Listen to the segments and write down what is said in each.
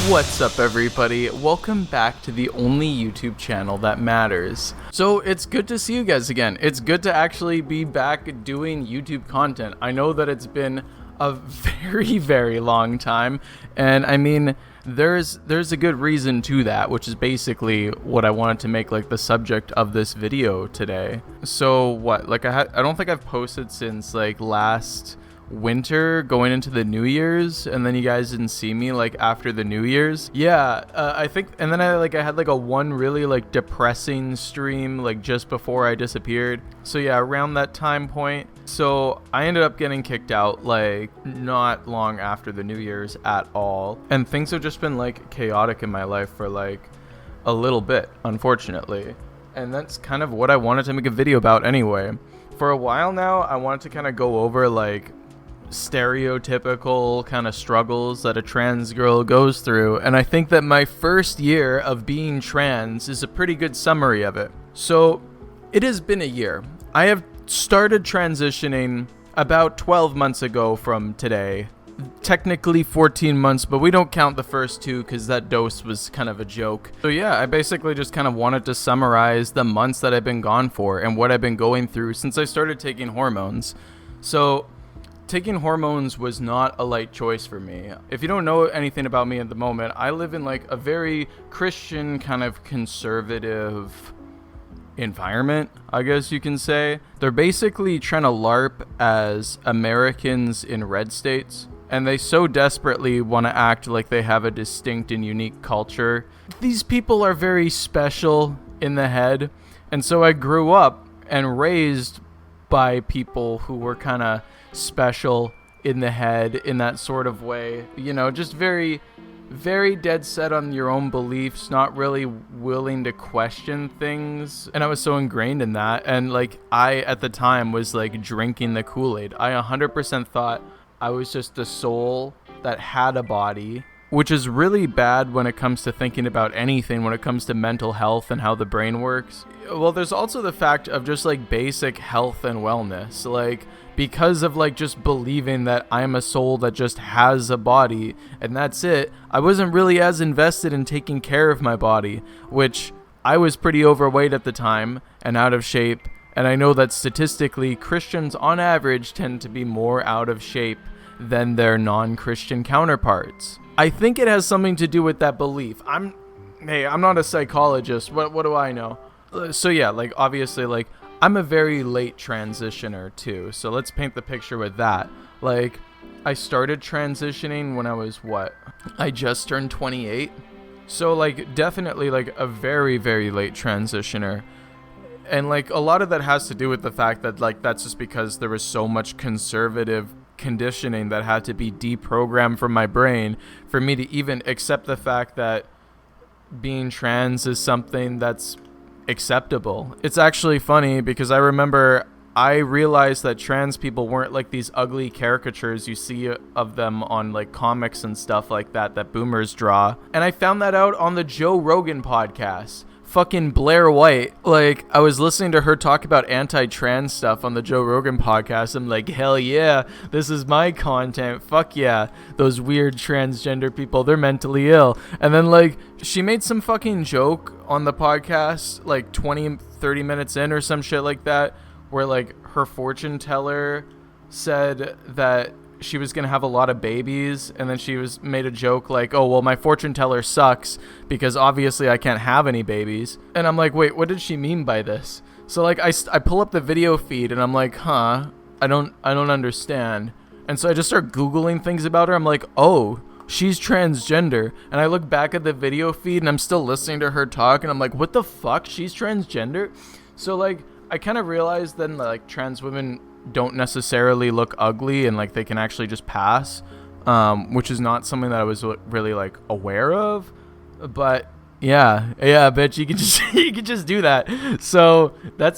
What's up, everybody? Welcome back to the only YouTube channel that matters. So it's good to see you guys again. It's good to actually be back doing YouTube content. I know that it's been a very long time, and I mean, there's a good reason to that, which is basically what I wanted to make like the subject of this video today. So what, like I don't think I've posted since like last winter going into the New Year's, and then you guys didn't see me like after the New Year's. I think, and then I had like a one really like depressing stream like just before I disappeared. So yeah, around that time point. So I ended up getting kicked out like not long after the New Year's at all, and things have just been like chaotic in my life for like a little bit, unfortunately. And that's kind of what I wanted to make a video about anyway. For a while now, I wanted to kind of go over like stereotypical kind of struggles that a trans girl goes through, and I think that my first year of being trans is a pretty good summary of it. So it has been a year. I have started transitioning about 12 months ago from today. Technically 14 months, but we don't count the first two because that dose was kind of a joke. So yeah, I basically just kind of wanted to summarize the months that I've been gone for and what I've been going through since I started taking hormones. So taking hormones was not a light choice for me. If you don't know anything about me at the moment, I live in like a very Christian kind of conservative environment, I guess you can say. They're basically trying to LARP as Americans in red states, and they so desperately want to act like they have a distinct and unique culture. These people are very special in the head, and so I grew up and raised by people who were kind of special in the head in that sort of way, you know, just very dead set on your own beliefs, not really willing to question things. And I was so ingrained in that, and like I at the time was like drinking the Kool-Aid. I 100% thought I was just a soul that had a body, which is really bad when it comes to thinking about anything, when it comes to mental health and how the brain works. Well, there's also the fact of just like basic health and wellness, like because of like just believing that I'm a soul that just has a body and that's it. I wasn't really as invested in taking care of my body, which I was pretty overweight at the time and out of shape. And I know that statistically Christians on average tend to be more out of shape than their non-Christian counterparts. I think it has something to do with that belief. I'm not a psychologist. What do I know? So yeah, like obviously like I'm a very late transitioner too. So let's paint the picture with that. Like I started transitioning when I was I just turned 28. So like definitely like a very late transitioner. And like a lot of that has to do with the fact that like that's just because there was so much conservative conditioning that had to be deprogrammed from my brain for me to even accept the fact that being trans is something that's acceptable. It's actually funny because I remember I realized that trans people weren't like these ugly caricatures you see of them on like comics and stuff like that boomers draw. And I found that out on the Joe Rogan podcast. Fucking Blair White, like I was listening to her talk about anti-trans stuff on the Joe Rogan podcast. I'm like, hell yeah, this is my content. Fuck yeah, those weird transgender people, they're mentally ill. And then like she made some fucking joke on the podcast like 20-30 minutes in or some shit like that, where like her fortune teller said that she was gonna have a lot of babies, and then she made a joke like, oh well, my fortune teller sucks because obviously I can't have any babies. And I'm like, wait, what did she mean by this? So like I pull up the video feed and I'm like, I don't understand. And so I just start googling things about her. I'm like, oh, she's transgender. And I look back at the video feed and I'm still listening to her talk, and I'm like, what the fuck, she's transgender? So like I kind of realized then that like trans women don't necessarily look ugly and like they can actually just pass, which is not something that I was really like aware of. But yeah, bitch, you can just do that. So that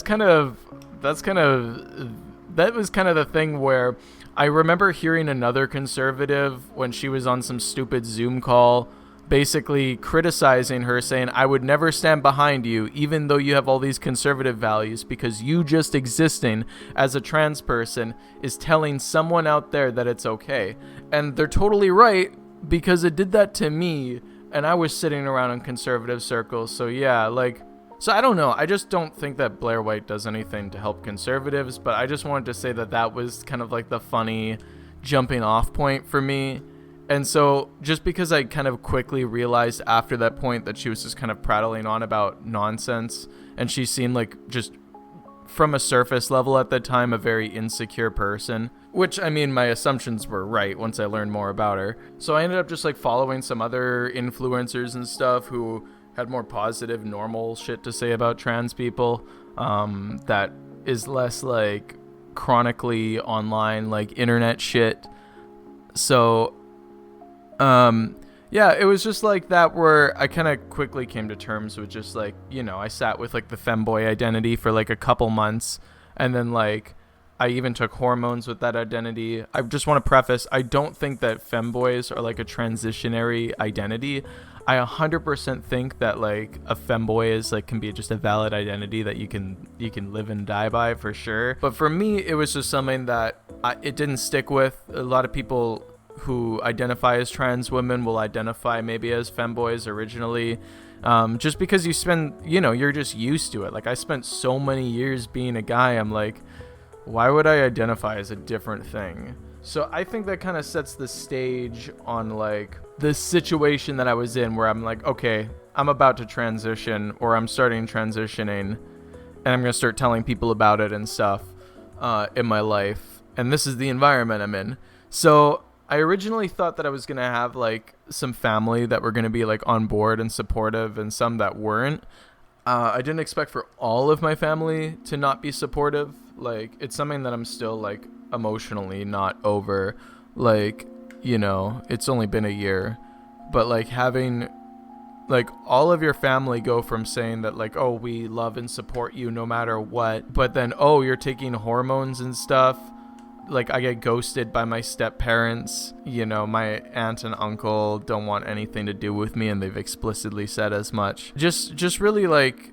was kind of the thing where I remember hearing another conservative when she was on some stupid Zoom call basically criticizing her, saying, I would never stand behind you even though you have all these conservative values, because you just existing as a trans person is telling someone out there that it's okay. And they're totally right, because it did that to me And I was sitting around in conservative circles, so yeah, like, so I don't know. I just don't think that Blair White does anything to help conservatives, but I just wanted to say that that was kind of like the funny jumping off point for me. And so just because I kind of quickly realized after that point that she was just kind of prattling on about nonsense, and she seemed like just from a surface level at the time a very insecure person, which, I mean, my assumptions were right once I learned more about her. So I ended up just like following some other influencers and stuff who had more positive, normal shit to say about trans people, that is less like chronically online, like internet shit. So yeah, it was just like that where I kind of quickly came to terms with just like, you know, I sat with like the femboy identity for like a couple months, and then like I even took hormones with that identity. I just want to preface, I don't think that femboys are like a transitionary identity. I 100% think that like a femboy is like can be just a valid identity that you can live and die by for sure. But for me, it was just something that it didn't stick with. A lot of people who identify as trans women will identify maybe as femboys originally, just because you spend, you know, you're just used to it. Like I spent so many years being a guy, I'm like, why would I identify as a different thing? So I think that kind of sets the stage on like the situation that I was in, where I'm like, okay, I'm about to transition, or I'm starting transitioning, and I'm going to start telling people about it and stuff in my life. And this is the environment I'm in. So I originally thought that I was going to have like some family that were going to be like on board and supportive, and some that weren't. I didn't expect for all of my family to not be supportive. Like, it's something that I'm still like emotionally not over. Like, you know, it's only been a year, but like having like all of your family go from saying that like, oh, we love and support you no matter what, but then, oh, you're taking hormones and stuff. Like, I get ghosted by my step parents. You know, my aunt and uncle don't want anything to do with me, and they've explicitly said as much. Just really like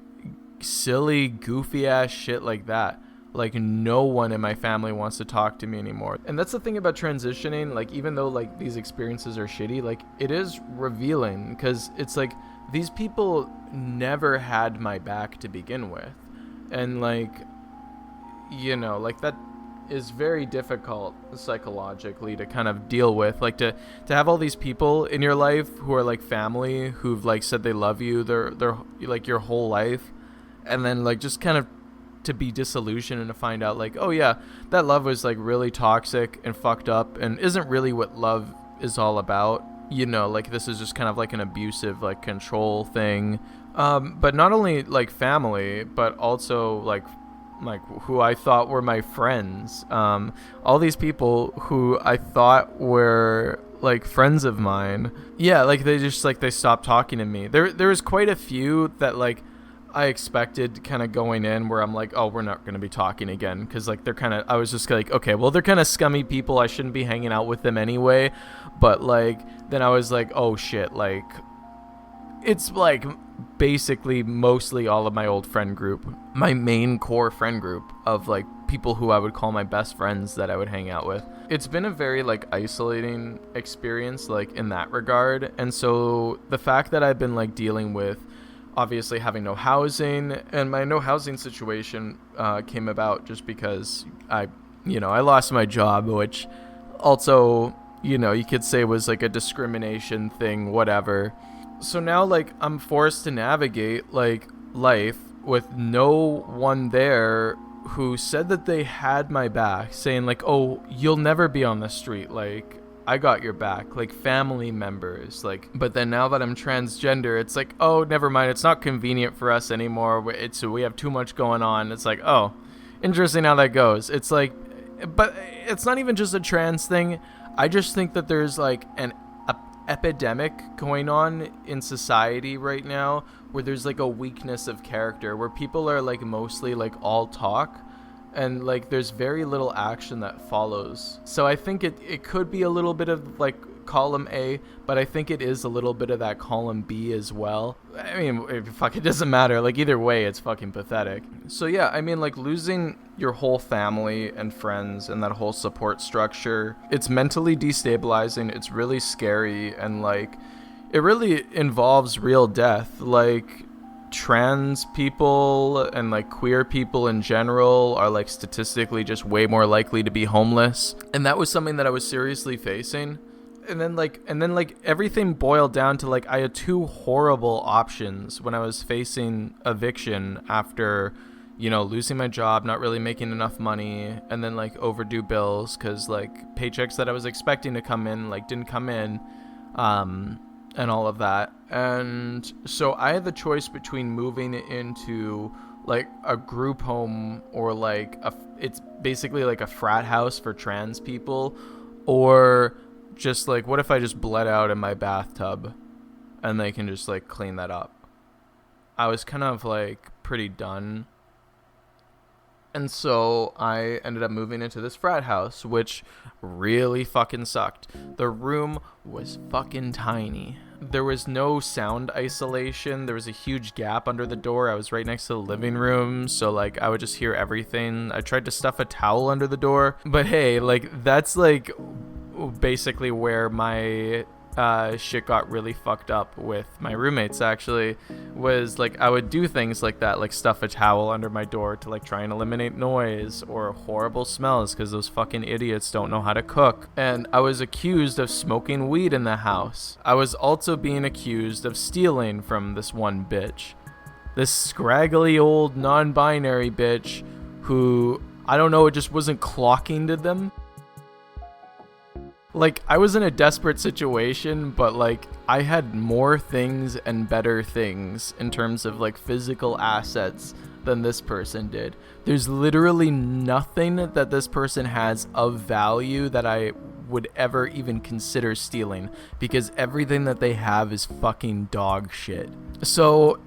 silly, goofy ass shit like that. Like, no one in my family wants to talk to me anymore. And that's the thing about transitioning. Like, even though like these experiences are shitty, like it is revealing, because it's like these people never had my back to begin with. And like, you know, like that is very difficult psychologically to kind of deal with. Like to have all these people in your life who are like family, who've like said they love you they're like your whole life, and then like just kind of to be disillusioned and to find out like, oh yeah, that love was like really toxic and fucked up and isn't really what love is all about. You know, like this is just kind of like an abusive like control thing. But not only like family, but also like who I thought were my friends. All these people who I thought were like friends of mine. Yeah, like they just like they stopped talking to me. There was quite a few that like I expected kind of going in, where I'm like, oh, we're not going to be talking again, because like they're kind of, I was just like, okay, well, they're kind of scummy people, I shouldn't be hanging out with them anyway. But like then I was like, oh shit, like it's like basically mostly all of my old friend group, my main core friend group of like people who I would call my best friends that I would hang out with. It's been a very like isolating experience like in that regard. And so the fact that I've been like dealing with obviously having no housing, and my no housing situation came about just because I lost my job, which also, you know, you could say was like a discrimination thing, whatever. So now like I'm forced to navigate like life with no one there who said that they had my back, saying like, oh, you'll never be on the street, like I got your back, like family members, like. But then now that I'm transgender, it's like, oh, never mind, it's not convenient for us anymore, we have too much going on. It's like, oh, interesting how that goes. It's like, but it's not even just a trans thing. I just think that there's like an epidemic going on in society right now, where there's like a weakness of character, where people are like mostly like all talk, and like there's very little action that follows. So I think it could be a little bit of like column A, but I think it is a little bit of that column B as well. I mean, it doesn't matter, like either way it's fucking pathetic. So yeah, I mean, like losing your whole family and friends and that whole support structure, it's mentally destabilizing, it's really scary, and like it really involves real death. Like, trans people and like queer people in general are like statistically just way more likely to be homeless, and that was something that I was seriously facing. And then everything boiled down to like I had two horrible options when I was facing eviction after, you know, losing my job, not really making enough money, and then like overdue bills because like paychecks that I was expecting to come in like didn't come in, and all of that. And so I had the choice between moving into like a group home or like it's basically like a frat house for trans people, or just like, what if I just bled out in my bathtub and they can just like clean that up? I was kind of like pretty done. And so I ended up moving into this frat house, which really fucking sucked. The room was fucking tiny. There was no sound isolation. There was a huge gap under the door. I was right next to the living room, so like I would just hear everything. I tried to stuff a towel under the door, but hey, like that's like basically where my shit got really fucked up with my roommates, actually, was like I would do things like that, like stuff a towel under my door to like try and eliminate noise or horrible smells because those fucking idiots don't know how to cook. And I was accused of smoking weed in the house. I was also being accused of stealing from this one bitch, this scraggly old non-binary bitch who, I don't know, it just wasn't clocking to them. Like, I was in a desperate situation, but like I had more things and better things in terms of like physical assets than this person did. There's literally nothing that this person has of value that I would ever even consider stealing, because everything that they have is fucking dog shit. So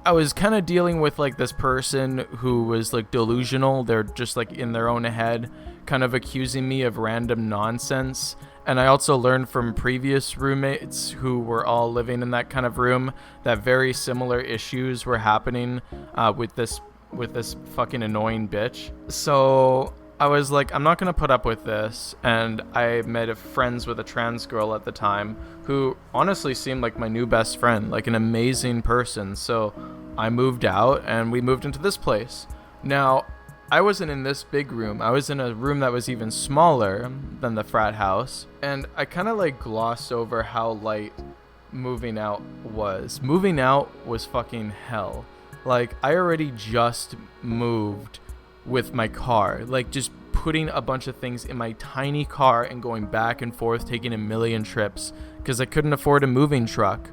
I was kind of dealing with like this person who was like delusional. They're just like in their own head, kind of accusing me of random nonsense. And I also learned from previous roommates who were all living in that kind of room that very similar issues were happening with this fucking annoying bitch. So I was like, I'm not going to put up with this. And I made friends with a trans girl at the time who honestly seemed like my new best friend, like an amazing person. So I moved out and we moved into this place. Now, I wasn't in this big room. I was in a room that was even smaller than the frat house. And I kind of like glossed over how light moving out was. Moving out was fucking hell. Like, I already just moved with my car. Like, just putting a bunch of things in my tiny car and going back and forth, taking a million trips because I couldn't afford a moving truck.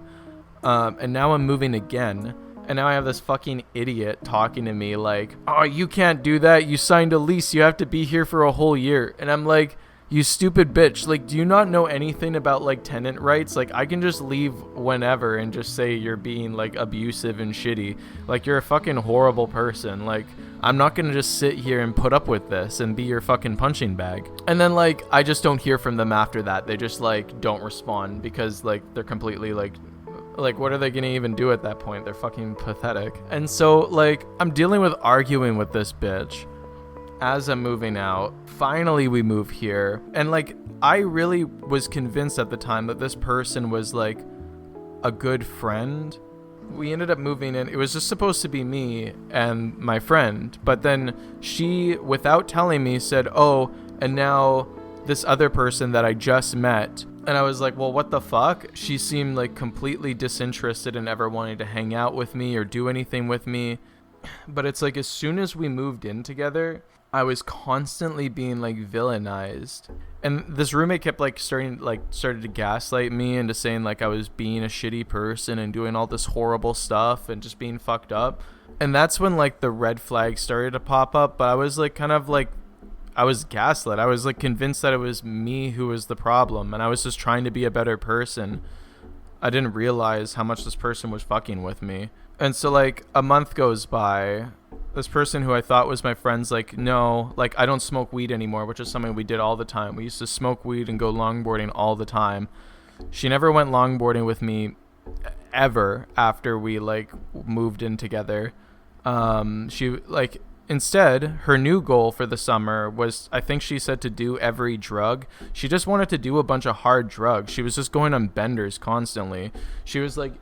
And now I'm moving again. And now I have this fucking idiot talking to me like, oh, you can't do that. You signed a lease. You have to be here for a whole year. And I'm like, you stupid bitch. Like, do you not know anything about like tenant rights? Like, I can just leave whenever and just say you're being like abusive and shitty. Like, you're a fucking horrible person. Like, I'm not going to just sit here and put up with this and be your fucking punching bag. And then like, I just don't hear from them after that. They just like don't respond because like they're completely like, what are they gonna even do at that point? They're fucking pathetic. And so, like, I'm dealing with arguing with this bitch as I'm moving out. Finally, we move here. And, like, I really was convinced at the time that this person was, like, a good friend. We ended up moving in. It was just supposed to be me and my friend. But then she, without telling me, said, oh, and now this other person that I just met. And I was like, well, what the fuck? She seemed like completely disinterested in ever wanting to hang out with me or do anything with me. But it's like, as soon as we moved in together, I was constantly being like villainized. And this roommate kept like started to gaslight me into saying like I was being a shitty person and doing all this horrible stuff and just being fucked up. And that's when like the red flags started to pop up. But I was like kind of like, I was gaslit. I was like convinced that it was me who was the problem, and I was just trying to be a better person. I didn't realize how much this person was fucking with me. And so like a month goes by. This person who I thought was my friend's like, no, like I don't smoke weed anymore, which is something we did all the time. We used to smoke weed and go longboarding all the time. She never went longboarding with me ever after we like moved in together. She like, instead, her new goal for the summer was, I think she said, to do every drug. She just wanted to do a bunch of hard drugs. She was just going on benders constantly. She was like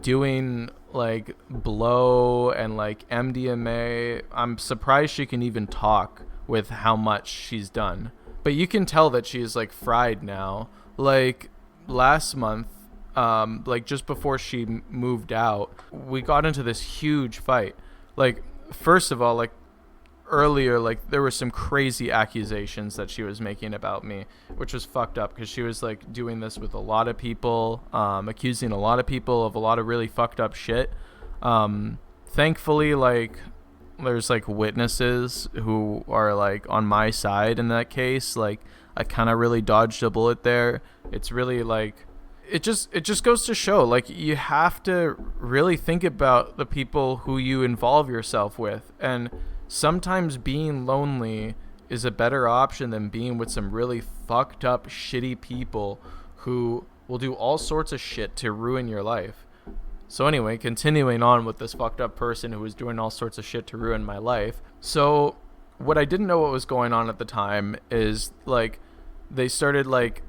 doing like blow and like MDMA. I'm surprised she can even talk with how much she's done. But you can tell that she's like fried now. Like last month, like just before she moved out, we got into this huge fight. Like, first of all, like earlier, like there were some crazy accusations that she was making about me, which was fucked up because she was like doing this with a lot of people, accusing a lot of people of a lot of really fucked up shit. Thankfully, like there's like witnesses who are like on my side in that case. Like I kind of really dodged a bullet there. It's really like it just goes to show, like, you have to really think about the people who you involve yourself with, and sometimes being lonely is a better option than being with some really fucked up shitty people who will do all sorts of shit to ruin your life. So anyway, continuing on with this fucked up person who was doing all sorts of shit to ruin my life. So what I didn't know what was going on at the time is like they started like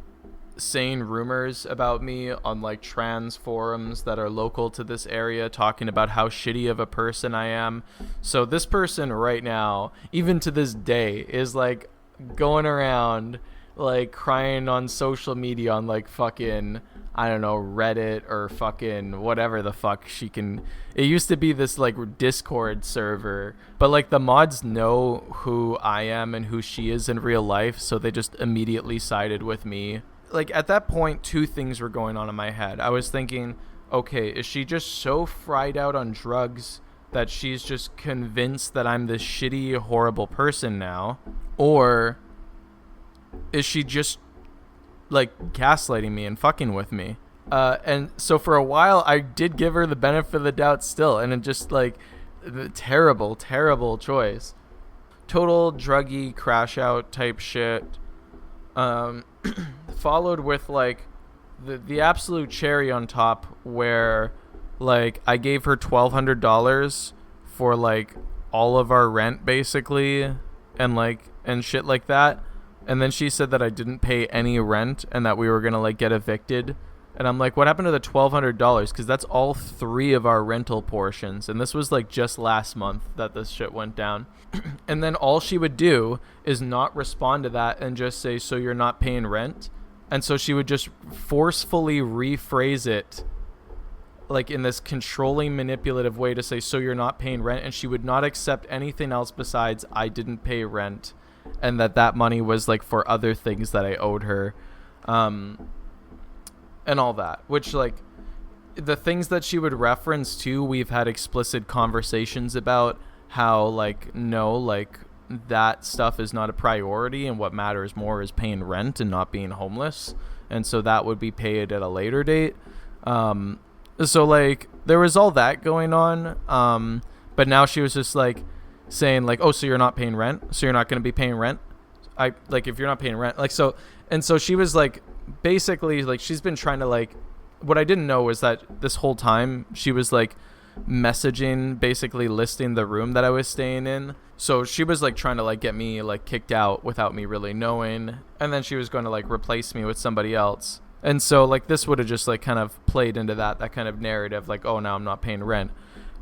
saying rumors about me on like trans forums that are local to this area, talking about how shitty of a person I am. So this person right now, even to this day, is like going around like crying on social media on like fucking, I don't know, Reddit or fucking whatever the fuck she can. It used to be this like Discord server, but like the mods know who I am and who she is in real life, so they just immediately sided with me. Like at that point, two things were going on in my head. I was thinking, okay, is she just so fried out on drugs that she's just convinced that I'm this shitty, horrible person now? Or is she just like gaslighting me and fucking with me? And so for a while I did give her the benefit of the doubt still, and it just like the terrible choice, total druggy crash out type shit. Followed with like the absolute cherry on top, where like I gave her $1,200 for like all of our rent basically, and shit like that. And then she said that I didn't pay any rent and that we were gonna like get evicted. And I'm like, what happened to the $1,200? Because that's all 3 of our rental portions. And this was like just last month that this shit went down. And then all she would do is not respond to that and just say, so you're not paying rent? And so she would just forcefully rephrase it like in this controlling, manipulative way to say, so you're not paying rent. And she would not accept anything else besides I didn't pay rent, and that money was like for other things that I owed her. And all that, which like the things that she would reference to, we've had explicit conversations about how like, no, like that stuff is not a priority, and what matters more is paying rent and not being homeless. And so that would be paid at a later date. So like there was all that going on. But now she was just like saying like, oh, so you're not paying rent? So you're not going to be paying rent? I like, if you're not paying rent, like, so, and so she was like, basically like she's been trying to like, what I didn't know was that this whole time she was like messaging, basically listing the room that I was staying in. So she was like trying to like get me like kicked out without me really knowing, and then she was going to like replace me with somebody else. And so like this would have just like kind of played into that kind of narrative, like, oh, now I'm not paying rent.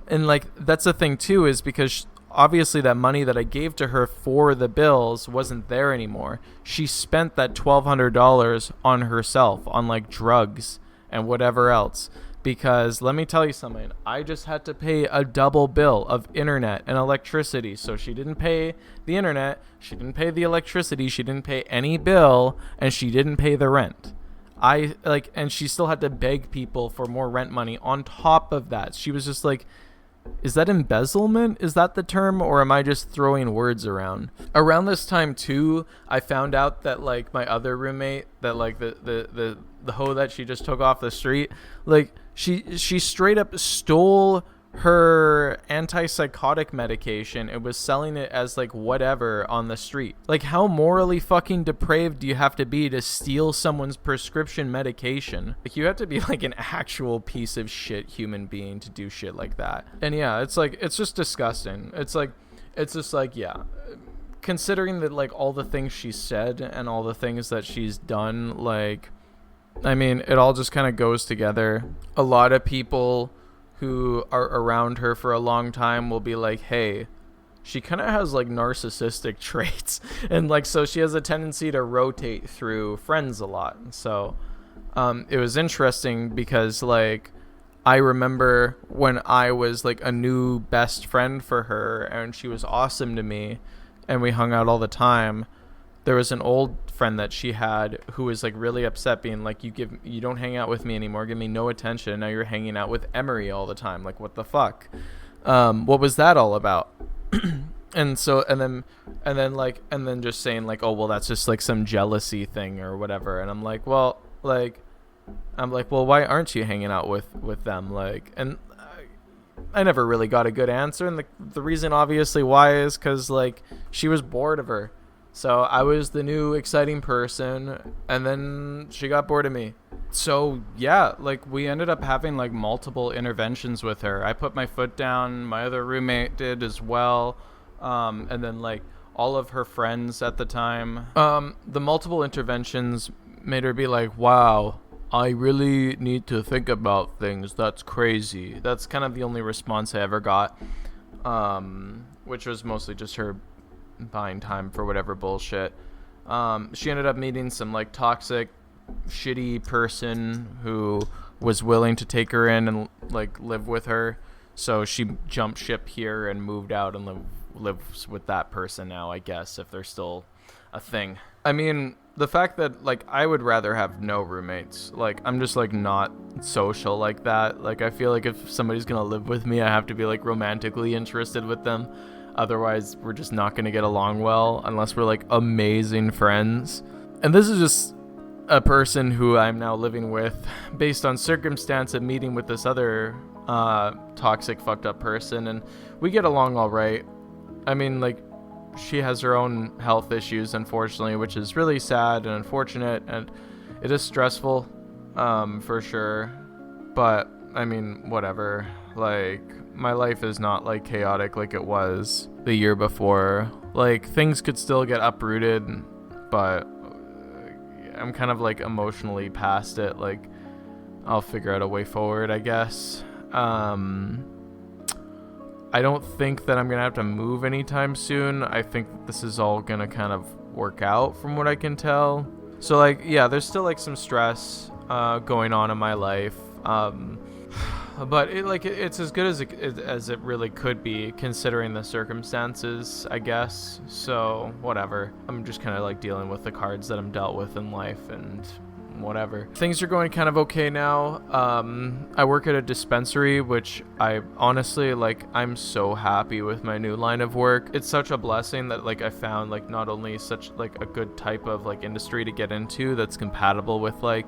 And like that's the thing too, is because obviously that money that I gave to her for the bills wasn't there anymore. She spent that $1,200 on herself, on like drugs and whatever else. Because let me tell you something, I just had to pay a double bill of internet and electricity. So she didn't pay the internet, she didn't pay the electricity, she didn't pay any bill, and she didn't pay the rent. And she still had to beg people for more rent money on top of that. She was just like, is that embezzlement? Is that the term? Or am I just throwing words around? Around this time too, I found out that like my other roommate, that like the hoe that she just took off the street, like she straight up stole her antipsychotic medication, it was selling it as like whatever on the street. Like, how morally fucking depraved do you have to be to steal someone's prescription medication? Like, you have to be like an actual piece of shit human being to do shit like that. And yeah, it's like, it's just disgusting. It's just like, yeah, considering that like all the things she said and all the things that she's done, like, I mean, it all just kind of goes together. A lot of people who are around her for a long time will be like, hey, she kind of has like narcissistic traits, and like, so she has a tendency to rotate through friends a lot. So it was interesting because like, I remember when I was like a new best friend for her and she was awesome to me and we hung out all the time, there was an old friend that she had who was like really upset, being like, you don't hang out with me anymore, give me no attention, now you're hanging out with Emery all the time, like what the fuck, what was that all about? And then just saying like, oh well, that's just like some jealousy thing or whatever. And I'm like, well, why aren't you hanging out with them? Like, and I never really got a good answer, and the reason obviously why is because like she was bored of her. So I was the new exciting person, and then she got bored of me. So yeah, like we ended up having like multiple interventions with her. I put my foot down, my other roommate did as well, and then like all of her friends at the time. The multiple interventions made her be like, wow, I really need to think about things. That's crazy. That's kind of the only response I ever got, which was mostly just her buying time for whatever bullshit. She ended up meeting some like toxic, shitty person who was willing to take her in and like live with her. So she jumped ship here and moved out and lives with that person now, I guess, if they're still a thing. I mean, the fact that like I would rather have no roommates. Like, I'm just like not social like that. Like, I feel like if somebody's gonna live with me, I have to be like romantically interested with them. Otherwise, we're just not going to get along well unless we're like amazing friends. And this is just a person who I'm now living with based on circumstance of meeting with this other toxic, fucked up person. And we get along all right. I mean, like, she has her own health issues, unfortunately, which is really sad and unfortunate. And it is stressful, for sure. But, I mean, whatever. Like, my life is not like chaotic like it was the year before. Like, things could still get uprooted, but I'm kind of like emotionally past it. Like, I'll figure out a way forward, I guess. I don't think that I'm gonna have to move anytime soon. I think that this is all gonna kind of work out from what I can tell. So like, yeah, there's still like some stress going on in my life. But it's as good as it really could be considering the circumstances, I guess. So whatever. I'm just kind of like dealing with the cards that I'm dealt with in life and whatever. Things are going kind of okay now. I work at a dispensary, which I honestly like. I'm so happy with my new line of work. It's such a blessing that like I found like not only such like a good type of like industry to get into that's compatible with like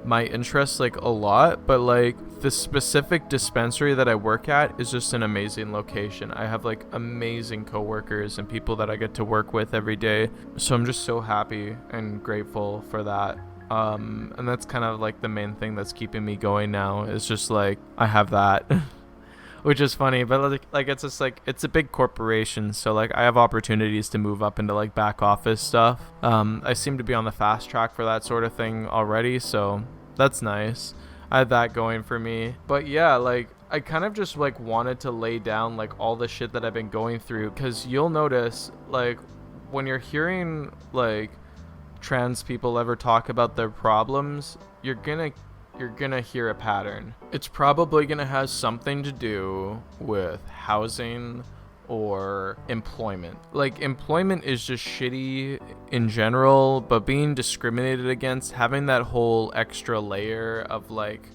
my interests like a lot, but like the specific dispensary that I work at is just an amazing location. I have like amazing coworkers and people that I get to work with every day, so I'm just so happy and grateful for that. And that's kind of like the main thing that's keeping me going now, is just like I have that which is funny, but like it's just like it's a big corporation, so like I have opportunities to move up into like back office stuff. I seem to be on the fast track for that sort of thing already, so that's nice. I had that going for me. But yeah, like I kind of just like wanted to lay down like all the shit that I've been going through, because you'll notice like when you're hearing like trans people ever talk about their problems, you're gonna hear a pattern. It's probably gonna have something to do with housing or employment. Like, employment is just shitty in general, but being discriminated against, having that whole extra layer of like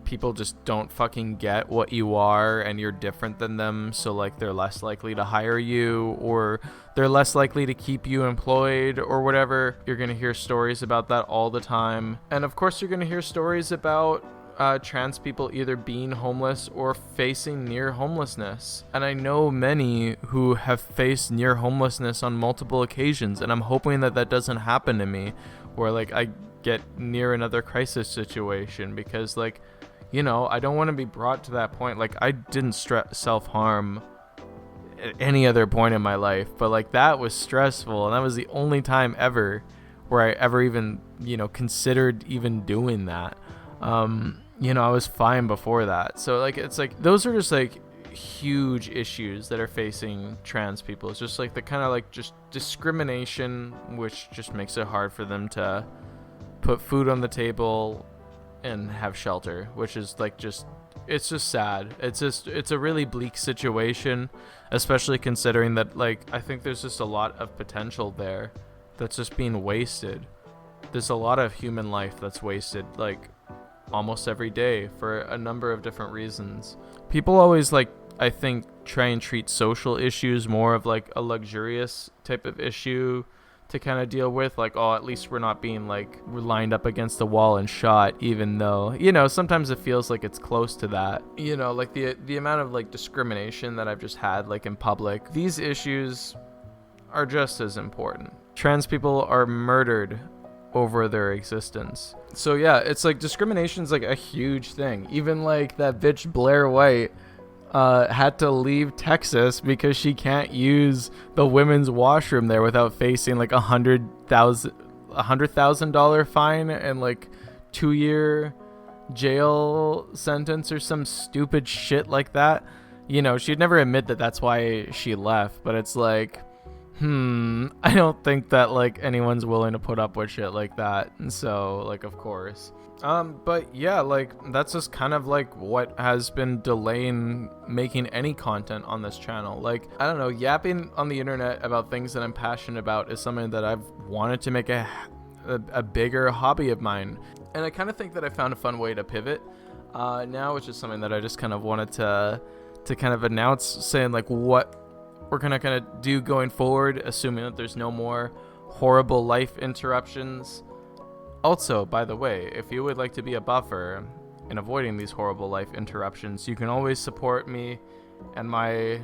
people just don't fucking get what you are and you're different than them, so like they're less likely to hire you or they're less likely to keep you employed or whatever. You're gonna hear stories about that all the time. And of course you're gonna hear stories about trans people either being homeless or facing near homelessness. And I know many who have faced near homelessness on multiple occasions, and I'm hoping that that doesn't happen to me, where like I get near another crisis situation, because like, you know, I don't want to be brought to that point. Like, I didn't self-harm at any other point in my life, but like that was stressful, and that was the only time ever where I ever even, you know, considered even doing that. You know, I was fine before that. So like, it's like, those are just like huge issues that are facing trans people. It's just like the kind of like just discrimination, which just makes it hard for them to put food on the table and have shelter, which is like just, it's just sad. It's a really bleak situation, especially considering that like, I think there's just a lot of potential there that's just being wasted. There's a lot of human life that's wasted like almost every day for a number of different reasons. People always like, I think, try and treat social issues more of like a luxurious type of issue to kind of deal with, like, oh, at least we're not being like, we're lined up against the wall and shot, even though, you know, sometimes it feels like it's close to that. You know, like the amount of like discrimination that I've just had like in public, these issues are just as important. Trans people are murdered over their existence. So yeah, it's like discrimination's like a huge thing. Even like that bitch Blair White had to leave Texas because she can't use the women's washroom there without facing like $100,000 fine and like 2-year jail sentence or some stupid shit like that. You know, she'd never admit that that's why she left, but it's like, I don't think that like anyone's willing to put up with shit like that. And so like, of course. But yeah, like that's just kind of like what has been delaying making any content on this channel. Like, I don't know, yapping on the internet about things that I'm passionate about is something that I've wanted to make a bigger hobby of mine. And I kind of think that I found a fun way to pivot now, which is something that I just kind of wanted to kind of announce, saying like what we're gonna kind of do going forward, assuming that there's no more horrible life interruptions. Also, by the way, if you would like to be a buffer in avoiding these horrible life interruptions, you can always support me and my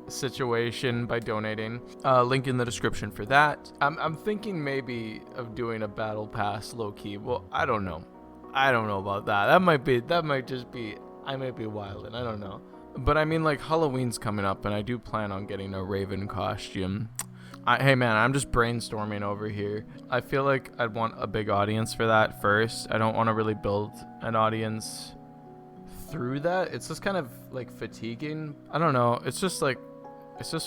situation by donating. Link in the description for that. I'm thinking maybe of doing a battle pass low-key. Well, I don't know about that. I might be wildin'. I don't know. But I mean, like, Halloween's coming up, and I do plan on getting a Raven costume. Hey man, I'm just brainstorming over here. I feel like I'd want a big audience for that first. I don't want to really build an audience through that. It's just kind of like fatiguing. I don't know. It's just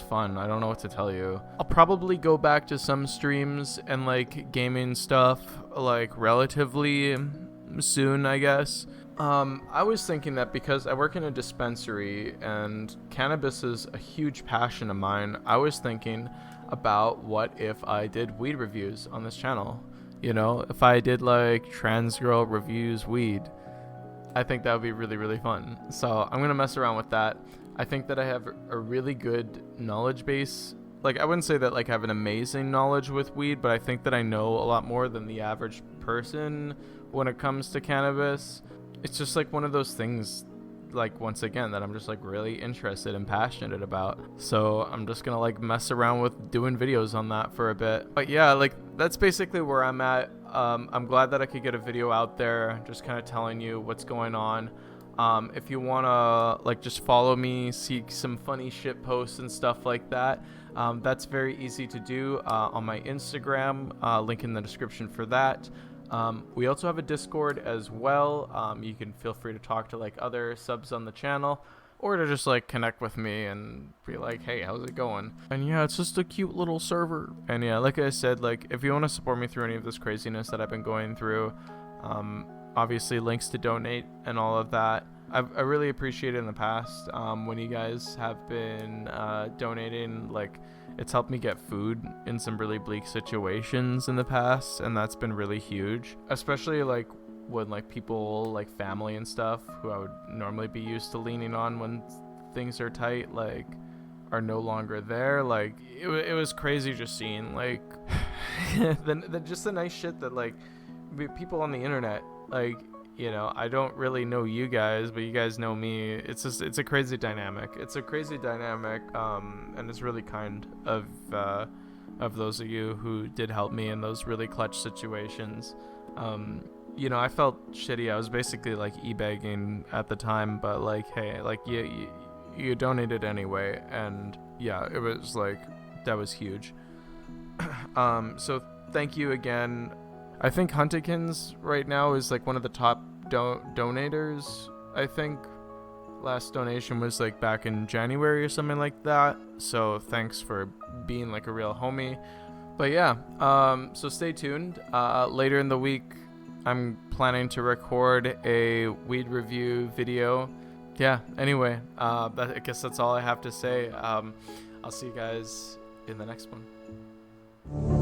fun. I don't know what to tell you. I'll probably go back to some streams and like gaming stuff like relatively soon, I guess. I was thinking that because I work in a dispensary and cannabis is a huge passion of mine, I was thinking about what if I did weed reviews on this channel. You know, if I did like trans girl reviews weed, I think that would be really, really fun. So I'm gonna mess around with that. I think that I have a really good knowledge base. Like, I wouldn't say that like I have an amazing knowledge with weed, but I think that I know a lot more than the average person when it comes to cannabis. It's just like one of those things, like, once again, that I'm just like really interested and passionate about. So I'm just gonna like mess around with doing videos on that for a bit. But yeah, like that's basically where I'm at. I'm glad that I could get a video out there, just kind of telling you what's going on. If you wanna like just follow me, see some funny shit posts and stuff like that, that's very easy to do on my Instagram. Link in the description for that. We also have a Discord as well. You can feel free to talk to like other subs on the channel, or to just like connect with me and be like, hey, how's it going? And yeah, it's just a cute little server. And yeah, like I said, like if you want to support me through any of this craziness that I've been going through, obviously links to donate and all of that. I really appreciate it in the past when you guys have been donating. Like, it's helped me get food in some really bleak situations in the past, and that's been really huge, especially like when like people like family and stuff who I would normally be used to leaning on when things are tight, like, are no longer there. Like it was crazy just seeing like just the nice shit that like people on the internet, like, you know, I don't really know you guys, but you guys know me. It's a crazy dynamic. It's a crazy dynamic, and it's really kind of those of you who did help me in those really clutch situations. You know, I felt shitty. I was basically like e-begging at the time, but like, hey, like you donated anyway, and yeah, it was like that was huge. So thank you again. I think Huntikins right now is like one of the top donators. I think last donation was like back in January or something like that. So thanks for being like a real homie. But yeah, so stay tuned. Later in the week, I'm planning to record a weed review video. Yeah, anyway, I guess that's all I have to say. I'll see you guys in the next one.